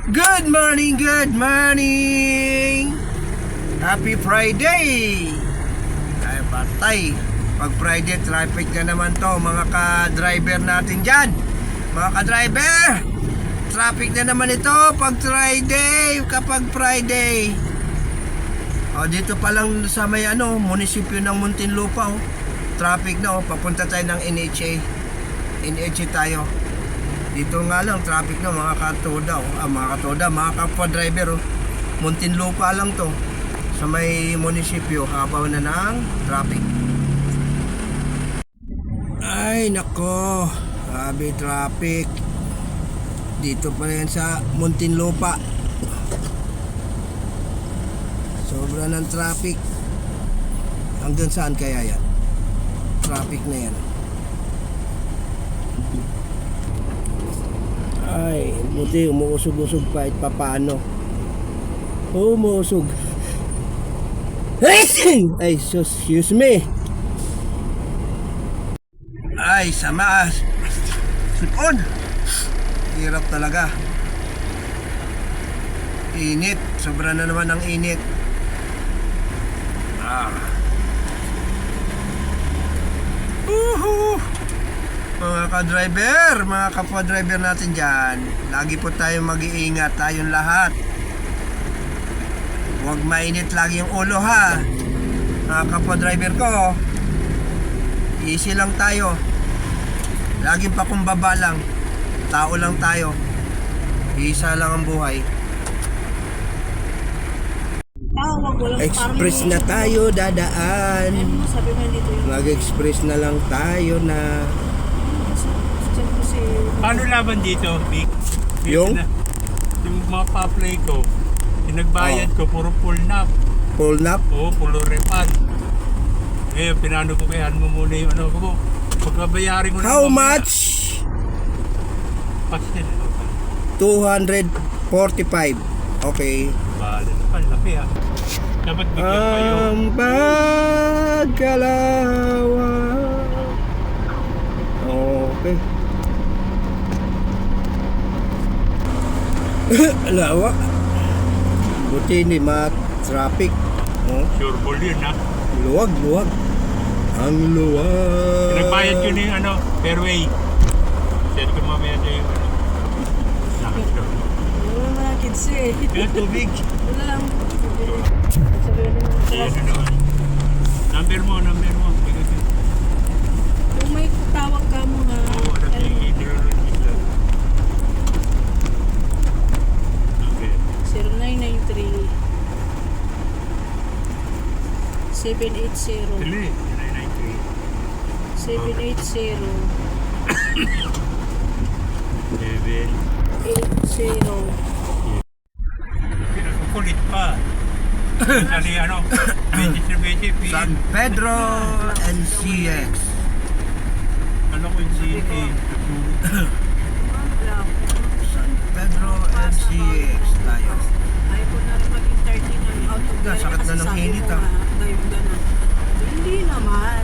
Good morning, good morning! Happy Friday! Ay, patay. Pag Friday, traffic na naman to, mga ka-driver natin dyan. Mga ka-driver, traffic na naman ito pag Friday, kapag Friday. O, dito pa lang sa may munisipyo ng Muntinlupa, traffic na, papunta tayo ng NHA. NHA tayo. Dito nga lang, traffic na mga katoda, mga kapwa driver, Muntinlupa lang to. Sa may munisipyo, habaw na ng traffic. Ay, nako, grabe traffic. Dito pa yan sa Muntinlupa. Sobra ng traffic. Hanggang saan kaya yan? Traffic na yan. Ay, buti umuusog-usog pa kahit papaano. Umuusog. Ay, excuse me. Ay, sama. Sipon. Hirap talaga. Init. Sobra na naman ang init. Mga ka-driver, mga kapwa-driver natin dyan, lagi po tayong mag-iingat, tayong lahat. Huwag mainit lagi yung ulo, ha. Mga kapwa-driver ko, easy lang tayo. Laging pakumbaba lang. Tao lang tayo. Isa lang ang buhay. Express na tayo dadaan. Mag-express na lang tayo na. Paano laban dito, Vic? Yung mga pa-play ko, pinagbayad ko, puro full nap. Full nap? Oo, puro repan. Eh, pinano ko kaya mo muna yung ko. Pagbabayarin ko na. How much? Pastel. 245. Okay. Bala na pa, laki ha. Dapat bigyan pa yun. Ang pagkalawa. Okay. Lawa. Buti hindi ma-traffic. Sure ball yun ha. Luwag. Ang luwag. Pinagbayad ko na yung fairway. Send ko mamaya na yung nakit ko. Wala mga kids eh. Kaya tubig. Wala lang. Ayan na naman. Number mo. Kung may tawag ka mo nga. Oo, alam niya yung hydrologist lang. Okay. 0993 780 Dali, 993. 780 Seven. 80. Kulit pa. Sali San Pedro NCX. Ano ko yung CA? San Pedro NCX tayo. Ayaw ko na rin mag-entertain ng out of Sakit na ng init, ah. Hindi naman.